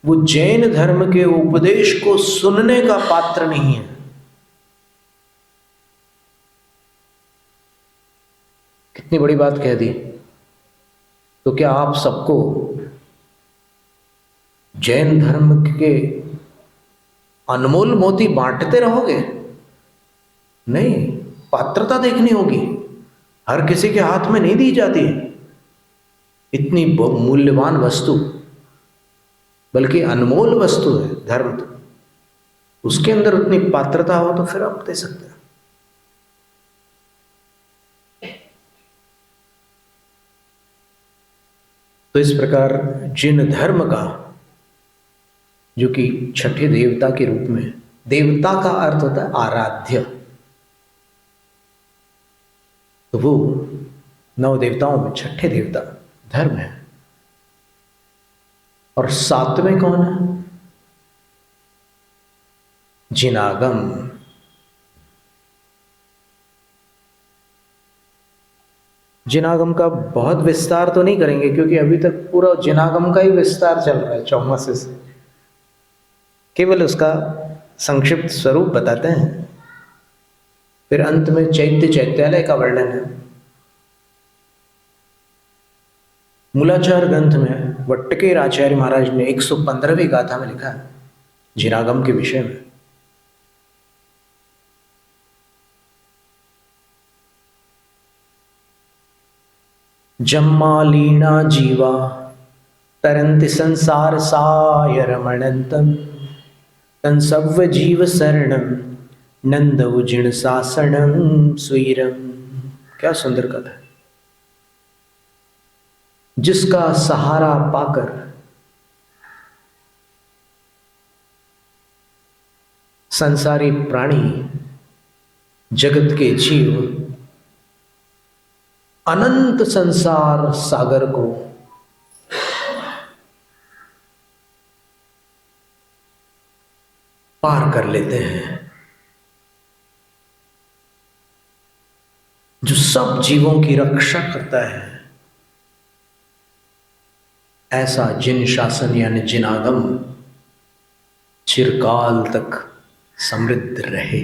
वो जैन धर्म के उपदेश को सुनने का पात्र नहीं है। कितनी बड़ी बात कह दी। तो क्या आप सबको जैन धर्म के अनमोल मोती बांटते रहोगे? नहीं, पात्रता देखनी होगी। हर किसी के हाथ में नहीं दी जाती इतनी मूल्यवान वस्तु, बल्कि अनमोल वस्तु है धर्म। तो उसके अंदर उतनी पात्रता हो तो फिर आप दे सकते हैं। तो इस प्रकार जिन धर्म का, जो कि छठे देवता के रूप में, देवता का अर्थ होता है आराध्य, तो वो 9 देवताओं में छठे देवता धर्म है। और 7वें कौन है? जिनागम। जिनागम का बहुत विस्तार तो नहीं करेंगे क्योंकि अभी तक पूरा जिनागम का ही विस्तार चल रहा है 54 से। केवल उसका संक्षिप्त स्वरूप बताते हैं। फिर अंत में चैत्य चैत्यालय का वर्णन है। मूलाचार ग्रंथ में वट्टकेर आचार्य महाराज ने 115वीं गाथा में लिखा है जिनागम के विषय में। जम्मा लीना जीवा तरंति संसार सायरमणंतम तंसव्व जीव शरणम नंद उजिण सासनम स्वीरम। क्या सुंदर कथा है। जिसका सहारा पाकर संसारी प्राणी, जगत के जीव अनंत संसार सागर को पार कर लेते हैं, जो सब जीवों की रक्षा करता है, ऐसा जिन शासन यानी जिनागम चिरकाल तक समृद्ध रहे,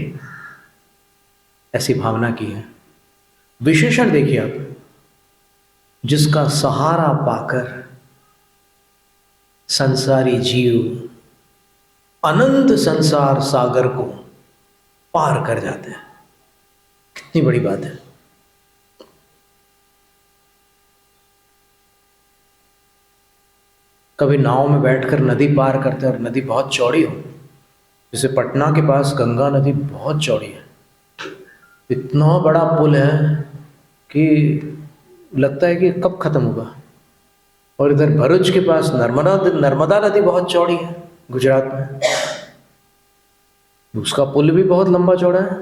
ऐसी भावना की है। विशेषण देखिए आप, जिसका सहारा पाकर संसारी जीव अनंत संसार सागर को पार कर जाते हैं। कितनी बड़ी बात है। कभी नाव में बैठकर नदी पार करते हैं और नदी बहुत चौड़ी हो, जैसे पटना के पास गंगा नदी बहुत चौड़ी है, इतना बड़ा पुल है कि लगता है कि कब खत्म होगा। और इधर भरूच के पास नर्मदा नदी बहुत चौड़ी है गुजरात में, उसका पुल भी बहुत लंबा चौड़ा है,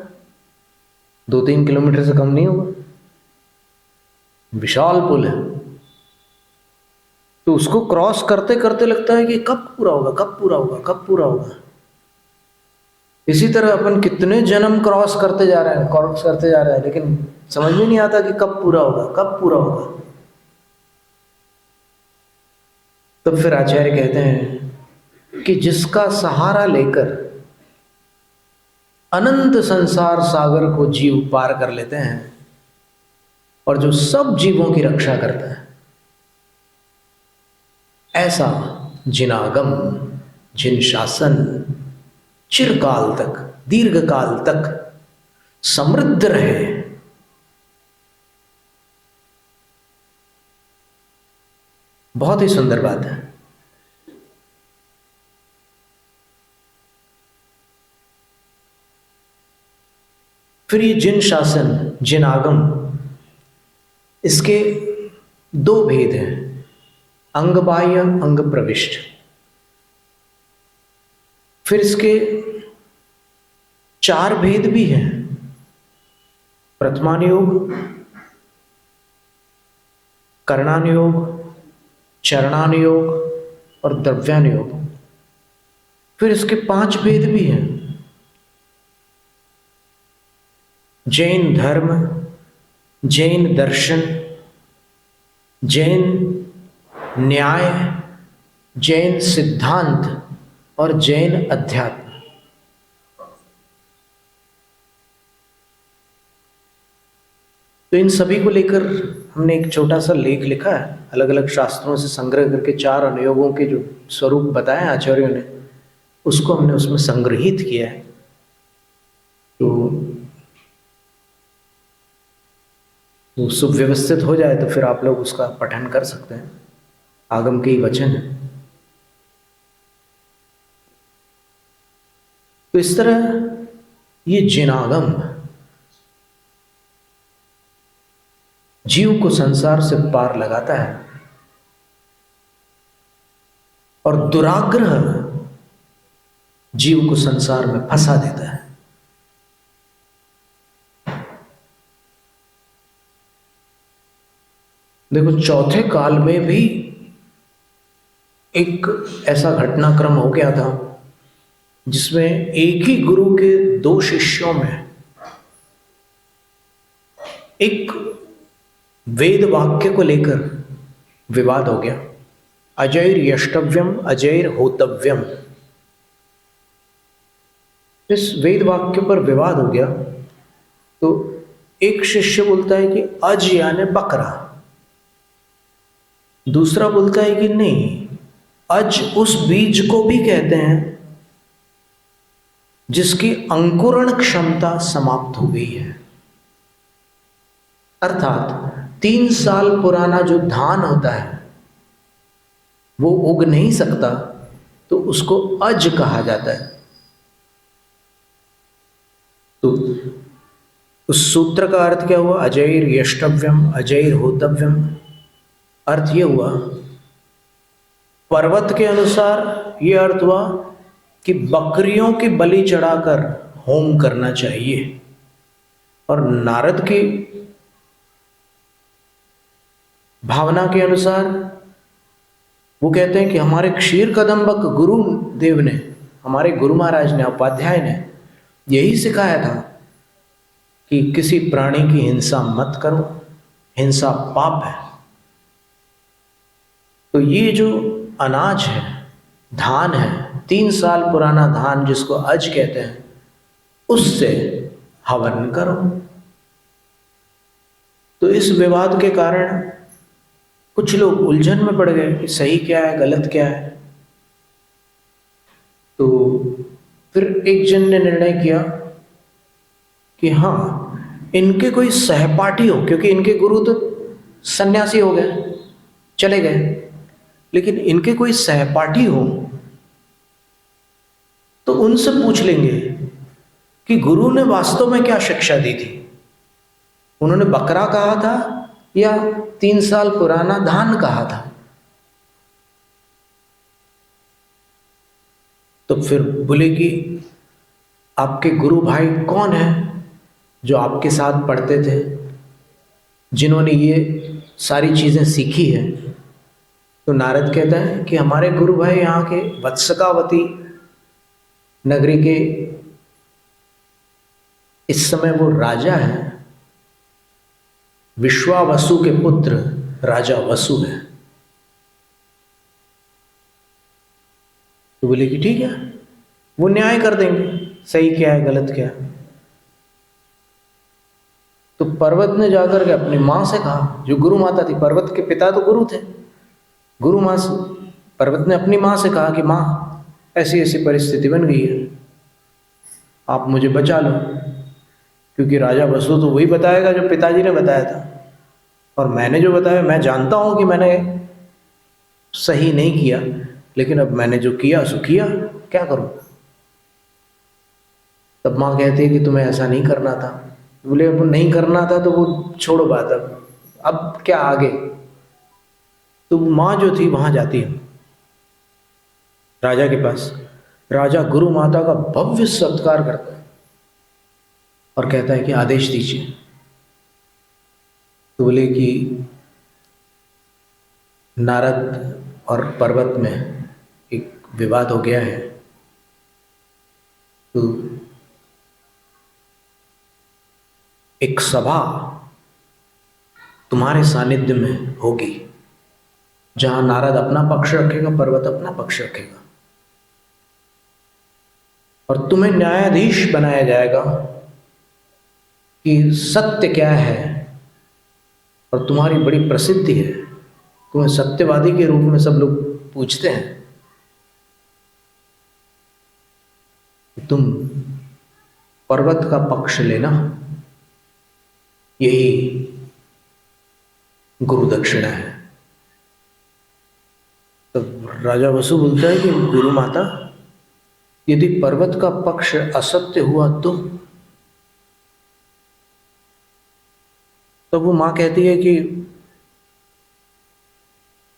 2-3 किलोमीटर से कम नहीं होगा। विशाल पुल है। तो उसको क्रॉस करते करते लगता है कि कब पूरा होगा, कब पूरा होगा, कब पूरा होगा। इसी तरह अपन कितने जन्म क्रॉस करते जा रहे हैं, क्रॉस करते जा रहे हैं, लेकिन समझ में नहीं आता कि कब पूरा होगा, कब पूरा होगा। तो फिर आचार्य कहते हैं कि जिसका सहारा लेकर अनंत संसार सागर को जीव पार कर लेते हैं और जो सब जीवों की रक्षा करता है, ऐसा जिनागम, जिन शासन चिरकाल तक, दीर्घ काल तक समृद्ध रहे। बहुत ही सुंदर बात है। फिर ये जिन शासन, जिन आगम, इसके दो भेद हैं, अंग बाह्य, अंग प्रविष्ट। फिर इसके चार भेद भी हैं, प्रथमानुयोग, कर्णानुयोग, चरणानुयोग और द्रव्यानुयोग। फिर इसके पांच भेद भी हैं, जैन धर्म, जैन दर्शन, जैन न्याय, जैन सिद्धांत और जैन अध्यात्म। तो इन सभी को लेकर हमने एक छोटा सा लेख लिखा है, अलग अलग शास्त्रों से संग्रह करके चार अनुयोगों के जो स्वरूप बताए आचार्यों ने, उसको हमने उसमें संग्रहित किया है। तो सुव्यवस्थित हो जाए तो फिर आप लोग उसका पठन कर सकते हैं, आगम के ही वचन है। तो इस तरह ये जिनागम जीव को संसार से पार लगाता है और दुराग्रह जीव को संसार में फंसा देता है। देखो, चौथे काल में भी एक ऐसा घटनाक्रम हो गया था जिसमें एक ही गुरु के दो शिष्यों में एक वेद वाक्य को लेकर विवाद हो गया। अजैर यष्टव्यम, अजैर होतव्यम। इस वेद वाक्य पर विवाद हो गया। तो एक शिष्य बोलता है कि अज यानी बकरा, दूसरा बोलता है कि नहीं, अज उस बीज को भी कहते हैं जिसकी अंकुरण क्षमता समाप्त हो गई है। अर्थात 3 साल पुराना जो धान होता है वो उग नहीं सकता, तो उसको अज कहा जाता है। तो उस सूत्र का अर्थ क्या हुआ? अजैर यष्टव्यम, अजैर होतव्यम। अर्थ ये हुआ, पर्वत के अनुसार ये अर्थ हुआ कि बकरियों की बलि चढ़ाकर होम करना चाहिए, और नारद की भावना के अनुसार वो कहते हैं कि हमारे क्षीर कदम्बक गुरु देव ने, हमारे गुरु महाराज ने, उपाध्याय ने यही सिखाया था कि किसी प्राणी की हिंसा मत करो, हिंसा पाप है। तो ये जो अनाज है, धान है, 3 साल पुराना धान जिसको अज कहते हैं, उससे हवन करो। तो इस विवाद के कारण कुछ लोग उलझन में पड़ गए कि सही क्या है, गलत क्या है। तो फिर एक जन ने निर्णय किया कि हाँ, इनके कोई सहपाठी हो, क्योंकि इनके गुरु तो सन्यासी हो गए, चले गए, लेकिन इनके कोई सहपाठी हो तो उनसे पूछ लेंगे कि गुरु ने वास्तव में क्या शिक्षा दी थी। उन्होंने बकरा कहा था या 3 साल पुराना धान कहा था। तो फिर बोले कि आपके गुरु भाई कौन है जो आपके साथ पढ़ते थे, जिन्होंने ये सारी चीज़ें सीखी है। तो नारद कहता है कि हमारे गुरु भाई यहाँ के वत्सकावती नगरी के इस समय वो राजा है, विश्वावसु के पुत्र राजा वसु है। तो बोले कि ठीक है, वो न्याय कर देंगे, सही क्या है गलत क्या है। तो पर्वत ने जाकर के अपनी माँ से कहा, जो गुरु माता थी, पर्वत के पिता तो गुरु थे, गुरु माँ से पर्वत ने अपनी माँ से कहा कि माँ ऐसी ऐसी परिस्थिति बन गई है, आप मुझे बचा लो। क्योंकि राजा वसु तो वही बताएगा जो पिताजी ने बताया था, और मैंने जो बताया मैं जानता हूँ कि मैंने सही नहीं किया, लेकिन अब मैंने जो किया सो किया, क्या करूँ। तब माँ कहती है कि तुम्हें ऐसा नहीं करना था। बोले अब नहीं करना था तो वो छोड़ो बात, अब क्या आगे। तो माँ जो थी वहाँ जाती है राजा के पास। राजा गुरु माता का भव्य सत्कार करता है और कहता है कि आदेश दीजिए। तो बोले कि नारद और पर्वत में एक विवाद हो गया है, तो एक सभा तुम्हारे सानिध्य में होगी, जहां नारद अपना पक्ष रखेगा, पर्वत अपना पक्ष रखेगा, और तुम्हें न्यायाधीश बनाया जाएगा कि सत्य क्या है। और तुम्हारी बड़ी प्रसिद्धि है, तुम्हें सत्यवादी के रूप में सब लोग पूछते हैं। तुम पर्वत का पक्ष लेना, यही गुरु दक्षिणा है। तो राजा वसु बोलता है कि गुरु माता, यदि पर्वत का पक्ष असत्य हुआ तो वो माँ कहती है कि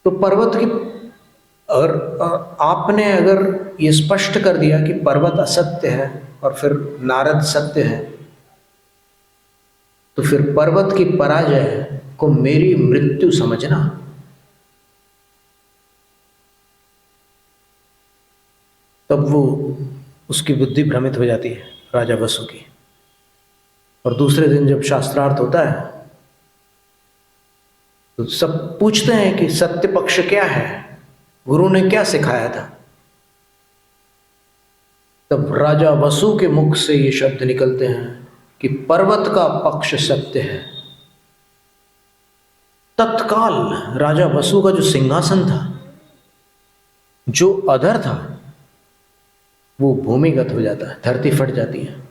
तो पर्वत की, और आपने अगर ये स्पष्ट कर दिया कि पर्वत असत्य है और फिर नारद सत्य है, तो फिर पर्वत की पराजय को मेरी मृत्यु समझना। तब वो उसकी बुद्धि भ्रमित हो जाती है राजा वसु की। और दूसरे दिन जब शास्त्रार्थ होता है तो सब पूछते हैं कि सत्य पक्ष क्या है, गुरु ने क्या सिखाया था। तब राजा वसु के मुख से ये शब्द निकलते हैं कि पर्वत का पक्ष सत्य है। तत्काल राजा वसु का जो सिंहासन था, जो अधर था, वो भूमिगत हो जाता है, धरती फट जाती है।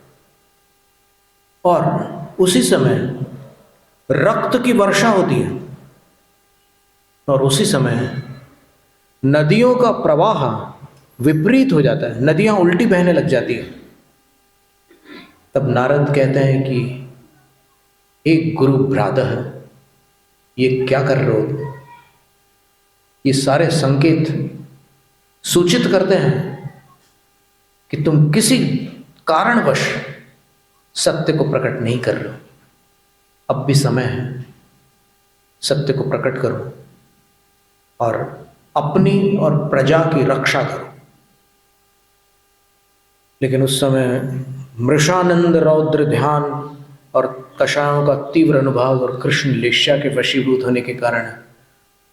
और उसी समय रक्त की वर्षा होती है, और उसी समय नदियों का प्रवाह विपरीत हो जाता है, नदियां उल्टी बहने लग जाती है। तब नारद कहते हैं कि एक गुरु भ्रातः, ये क्या कर रहे हो। ये सारे संकेत सूचित करते हैं कि तुम किसी कारणवश सत्य को प्रकट नहीं कर रहे हो। अब भी समय है, सत्य को प्रकट करो और अपनी और प्रजा की रक्षा करो। लेकिन उस समय मृषानंद रौद्र ध्यान और कषायों का तीव्र अनुभव और कृष्ण लेष्या के वशीभूत होने के कारण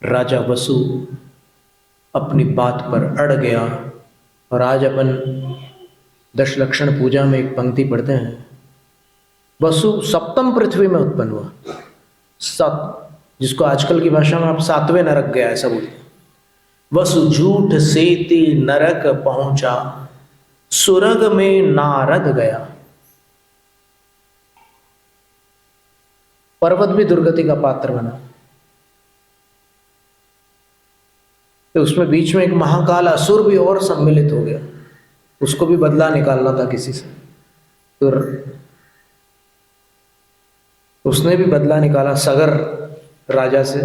राजा वसु अपनी बात पर अड़ गया। और आज अपन दशलक्षण पूजा में एक पंक्ति पढ़ते हैं, वसु सप्तम पृथ्वी में उत्पन्न हुआ, जिसको आजकल की भाषा में आप सातवें नरक गया ऐसा बोलते हैं। वसु झूठ सेती नरक पहुंचा, सुरग में नारद गया। पर्वत भी दुर्गति का पात्र बना। तो उसमें बीच में एक महाकाल असुर भी और सम्मिलित हो गया, उसको भी बदला निकालना था किसी से। तो उसने भी बदला निकाला सगर राजा से।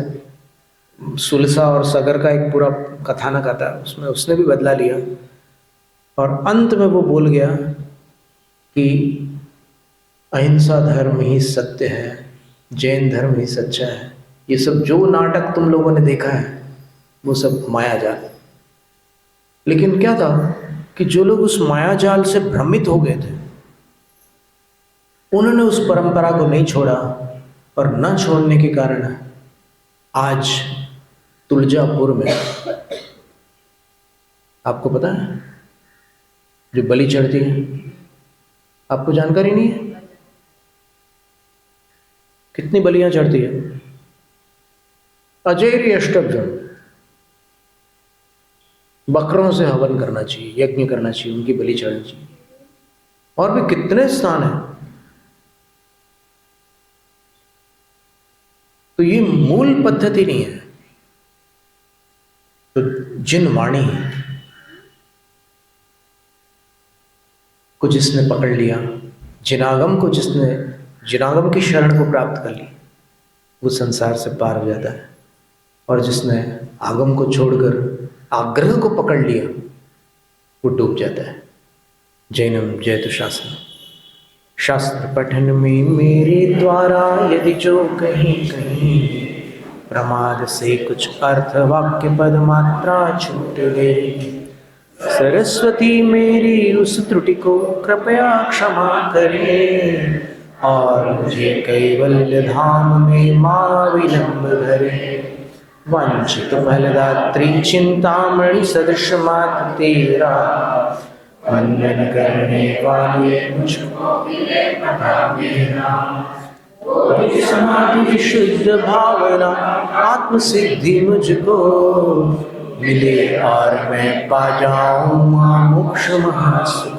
सुलसा और सगर का एक पूरा कथानक आता है, उसमें उसने भी बदला लिया। और अंत में वो बोल गया कि अहिंसा धर्म ही सत्य है, जैन धर्म ही सच्चा है, ये सब जो नाटक तुम लोगों ने देखा है वो सब माया जाल। लेकिन क्या था कि जो लोग उस माया जाल से भ्रमित हो गए थे उन्होंने उस परंपरा को नहीं छोड़ा, और न छोड़ने के कारण आज तुलजापुर में आपको पता है जो बलि चढ़ती है, आपको जानकारी नहीं है कितनी बलियां चढ़ती है? अजेरी अष्टभुजन बकरों से हवन करना चाहिए, यज्ञ करना चाहिए, उनकी बलि चढ़नी चाहिए। और भी कितने स्थान हैं। तो ये मूल पद्धति नहीं है। तो जिन वाणी को जिसने पकड़ लिया, जिनागम की शरण को प्राप्त कर ली, वो संसार से पार हो जाता है। और जिसने आगम को छोड़कर आग्रह को पकड़ लिया वो डूब जाता है। जैनम जयतु शास्त्र। शास्त्र पठन में मेरे द्वारा यदि जो कहीं कहीं प्रमाद से कुछ अर्थ वाक्य पद मात्रा छूट गई, सरस्वती मेरी उस त्रुटि को कृपया क्षमा करें और मुझे कैवल्य धाम में मां विलंब धरे। वंचित फलदात्री चिंतामणि सदृश मात तेरा, वंदन करने वाले मुझको मिले पता मेरा। समाधि विशुद्ध भावना आत्म सिद्धि मुझको मिले और मैं पा जाऊं मोक्ष महासुख।